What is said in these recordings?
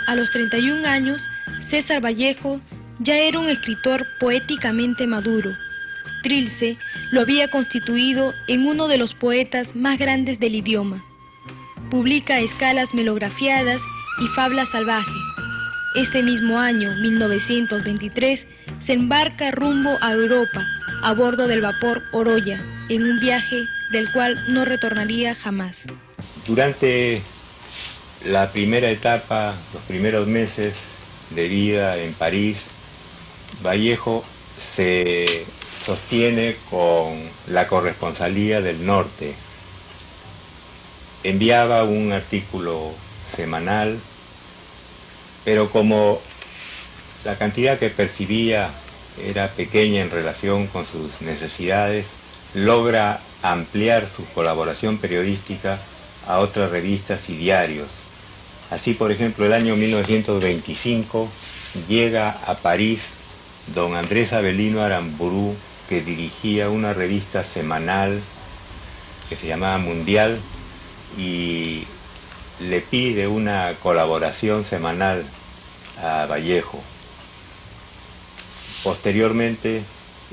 A los 31 años, César Vallejo ya era un escritor poéticamente maduro. Trilce lo había constituido en uno de los poetas más grandes del idioma. Publica escalas melografiadas y fabla salvaje. Este mismo año, 1923, se embarca rumbo a Europa, a bordo del vapor Oroya, en un viaje del cual no retornaría jamás. Durante la primera etapa, los primeros meses de vida en París, Vallejo se sostiene con la corresponsalía del norte. Enviaba un artículo semanal, pero como la cantidad que percibía era pequeña en relación con sus necesidades, logra ampliar su colaboración periodística a otras revistas y diarios. Así, por ejemplo, el año 1925 llega a París don Andrés Avelino Aramburu, que dirigía una revista semanal que se llamaba Mundial, y le pide una colaboración semanal a Vallejo. Posteriormente,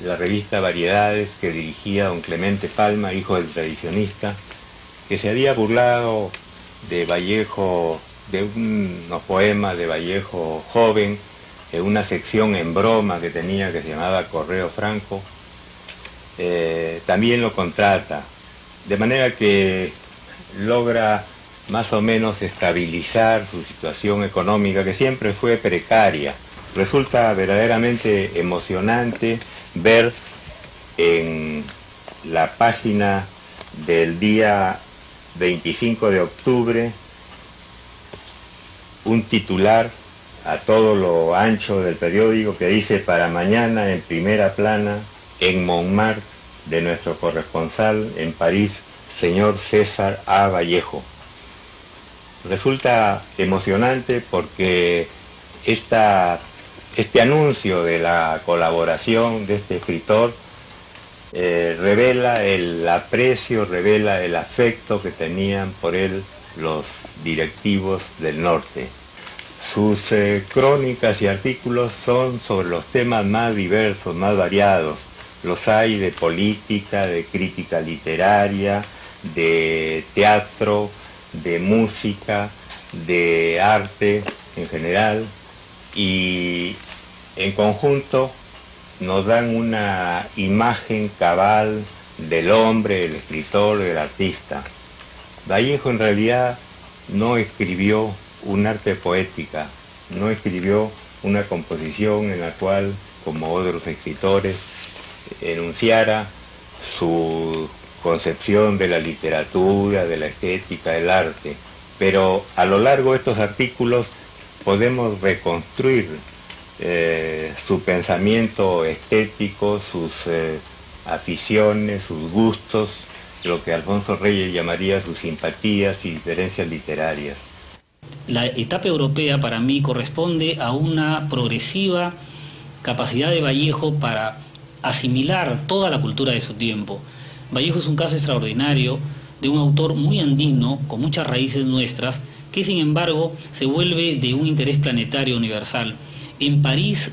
la revista Variedades, que dirigía don Clemente Palma, hijo del tradicionista, que se había burlado de Vallejo, de unos poemas de Vallejo joven, en una sección en broma que tenía que se llamaba Correo Franco, también lo contrata, de manera que logra más o menos estabilizar su situación económica, que siempre fue precaria. Resulta verdaderamente emocionante ver en la página del día 25 de octubre un titular a todo lo ancho del periódico que dice: para mañana en primera plana en Montmartre, de nuestro corresponsal en París, señor César A. Vallejo. Resulta emocionante porque este anuncio de la colaboración de este escritor revela el aprecio, revela el afecto que tenían por él los directivos del norte. Sus crónicas y artículos son sobre los temas más diversos, más variados. Los hay de política, de crítica literaria, de teatro, de música, de arte en general, y en conjunto nos dan una imagen cabal del hombre, del escritor, del artista. Vallejo en realidad no escribió un arte poética, no escribió una composición en la cual, como otros escritores, enunciara su concepción de la literatura, de la estética, del arte. Pero a lo largo de estos artículos podemos reconstruir su pensamiento estético, sus aficiones, sus gustos, lo que Alfonso Reyes llamaría sus simpatías y diferencias literarias. La etapa europea para mí corresponde a una progresiva capacidad de Vallejo para asimilar toda la cultura de su tiempo. Vallejo es un caso extraordinario de un autor muy andino, con muchas raíces nuestras, que sin embargo se vuelve de un interés planetario universal. En París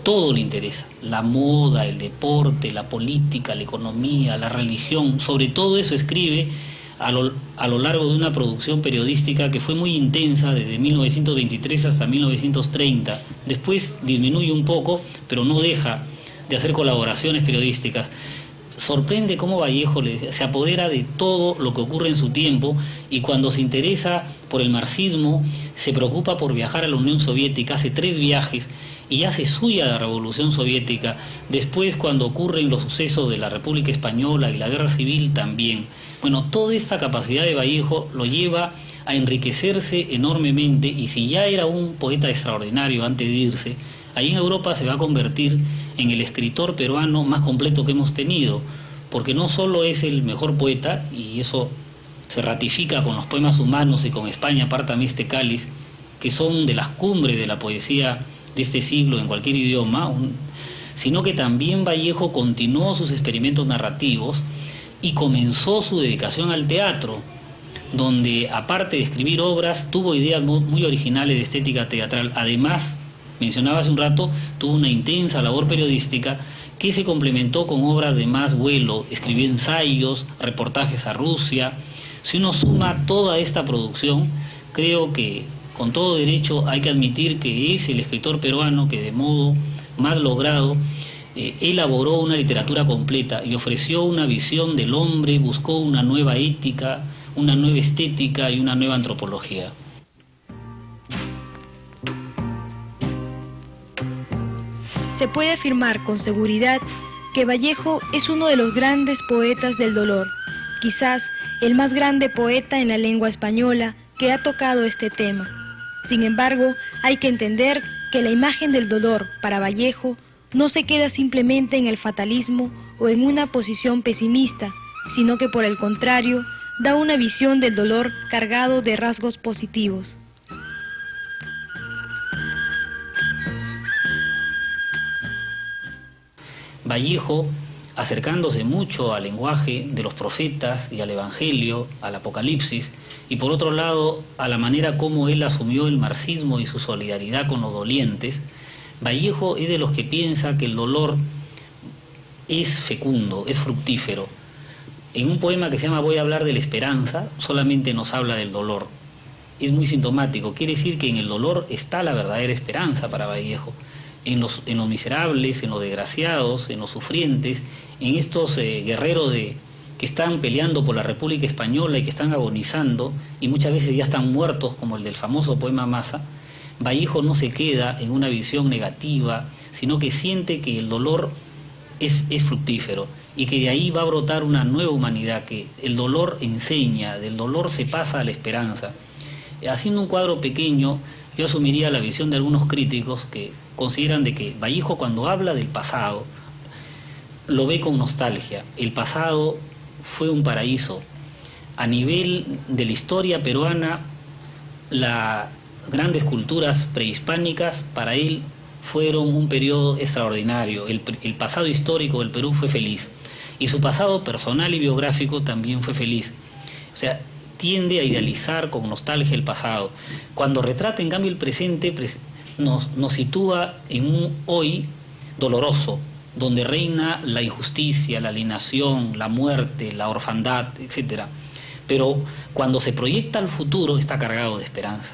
todo le interesa: la moda, el deporte, la política, la economía, la religión. Sobre todo eso escribe a lo largo de una producción periodística que fue muy intensa desde 1923 hasta 1930. Después disminuye un poco, pero no deja de hacer colaboraciones periodísticas. Sorprende cómo Vallejo se apodera de todo lo que ocurre en su tiempo, y cuando se interesa por el marxismo se preocupa por viajar a la Unión Soviética, hace 3 viajes y hace suya la Revolución Soviética. Después, cuando ocurren los sucesos de la República Española y la Guerra Civil, también. Bueno, toda esta capacidad de Vallejo lo lleva a enriquecerse enormemente, y si ya era un poeta extraordinario antes de irse, ahí en Europa se va a convertir en el escritor peruano más completo que hemos tenido, porque no solo es el mejor poeta, y eso se ratifica con los poemas humanos y con España, Pártame este cáliz, que son de las cumbres de la poesía de este siglo en cualquier idioma, sino que también Vallejo continuó sus experimentos narrativos y comenzó su dedicación al teatro. donde aparte de escribir obras, tuvo ideas muy originales de estética teatral. Además, mencionaba hace un rato, tuvo una intensa labor periodística que se complementó con obras de más vuelo. Escribió ensayos, reportajes a Rusia. Si uno suma toda esta producción, creo que con todo derecho hay que admitir que es el escritor peruano que de modo más logrado elaboró una literatura completa y ofreció una visión del hombre, buscó una nueva ética, una nueva estética y una nueva antropología. Se puede afirmar con seguridad que Vallejo es uno de los grandes poetas del dolor, quizás el más grande poeta en la lengua española que ha tocado este tema. Sin embargo, hay que entender que la imagen del dolor para Vallejo no se queda simplemente en el fatalismo o en una posición pesimista, sino que por el contrario, da una visión del dolor cargado de rasgos positivos. Vallejo, acercándose mucho al lenguaje de los profetas y al Evangelio, al Apocalipsis, y por otro lado a la manera como él asumió el marxismo y su solidaridad con los dolientes, Vallejo es de los que piensa que el dolor es fecundo, es fructífero. En un poema que se llama Voy a hablar de la esperanza, solamente nos habla del dolor. Es muy sintomático, quiere decir que en el dolor está la verdadera esperanza para Vallejo. En los miserables, en los desgraciados, en los sufrientes, en estos guerreros que están peleando por la República Española y que están agonizando, y muchas veces ya están muertos, como el del famoso poema Masa, Vallejo no se queda en una visión negativa, sino que siente que el dolor es fructífero y que de ahí va a brotar una nueva humanidad, que el dolor enseña, del dolor se pasa a la esperanza. Haciendo un cuadro pequeño, yo asumiría la visión de algunos críticos que consideran de que Vallejo, cuando habla del pasado, lo ve con nostalgia. El pasado fue un paraíso. A nivel de la historia peruana, las grandes culturas prehispánicas para él fueron un periodo extraordinario. El pasado histórico del Perú fue feliz y su pasado personal y biográfico también fue feliz. O sea, tiende a idealizar con nostalgia el pasado. Cuando retrata en cambio el presente, nos sitúa en un hoy doloroso, donde reina la injusticia, la alienación, la muerte, la orfandad, etc. Pero cuando se proyecta al futuro, está cargado de esperanza.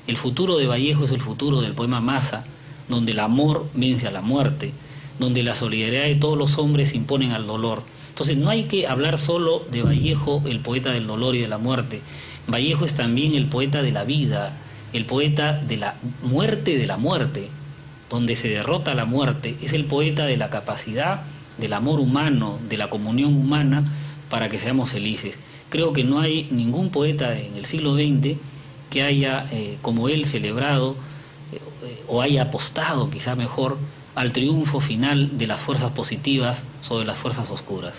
El futuro de Vallejo es el futuro del poema Masa, donde el amor vence a la muerte, donde la solidaridad de todos los hombres se imponen al dolor. Entonces no hay que hablar solo de Vallejo, el poeta del dolor y de la muerte. Vallejo es también el poeta de la vida, el poeta de la muerte, donde se derrota la muerte. Es el poeta de la capacidad, del amor humano, de la comunión humana, para que seamos felices. Creo que no hay ningún poeta en el siglo XX que haya, como él, celebrado o haya apostado, quizá mejor, al triunfo final de las fuerzas positivas sobre las fuerzas oscuras.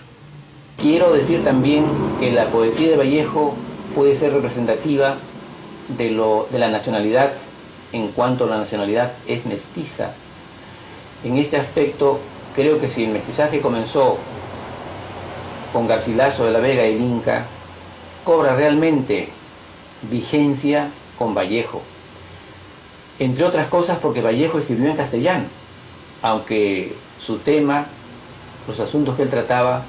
Quiero decir también que la poesía de Vallejo puede ser representativa de la nacionalidad, en cuanto la nacionalidad es mestiza. En este aspecto, creo que si el mestizaje comenzó con Garcilaso de la Vega y el Inca, cobra realmente vigencia con Vallejo. Entre otras cosas porque Vallejo escribió en castellano, aunque su tema, los asuntos que él trataba,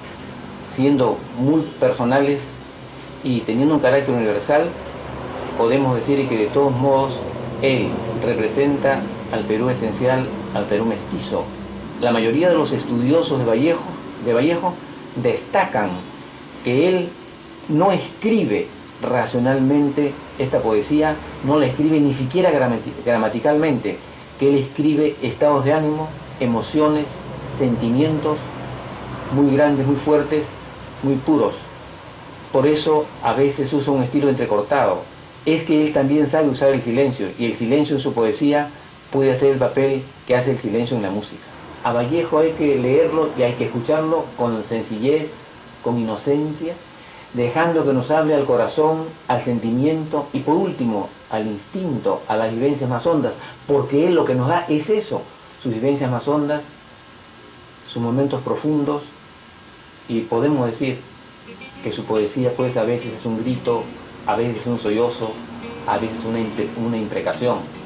siendo muy personales y teniendo un carácter universal, podemos decir que de todos modos él representa al Perú esencial, al Perú mestizo. La mayoría de los estudiosos de Vallejo destacan que él no escribe racionalmente esta poesía, no la escribe ni siquiera gramaticalmente, que él escribe estados de ánimo, emociones, sentimientos muy grandes, muy fuertes, muy puros. Por eso a veces usa un estilo entrecortado. Es que él también sabe usar el silencio, y el silencio en su poesía puede hacer el papel que hace el silencio en la música. A Vallejo hay que leerlo y hay que escucharlo con sencillez, con inocencia, dejando que nos hable al corazón, al sentimiento y por último al instinto, a las vivencias más hondas, porque él lo que nos da es eso, sus vivencias más hondas, sus momentos profundos, y podemos decir que su poesía pues a veces es un grito a veces un sollozo, a veces una imprecación.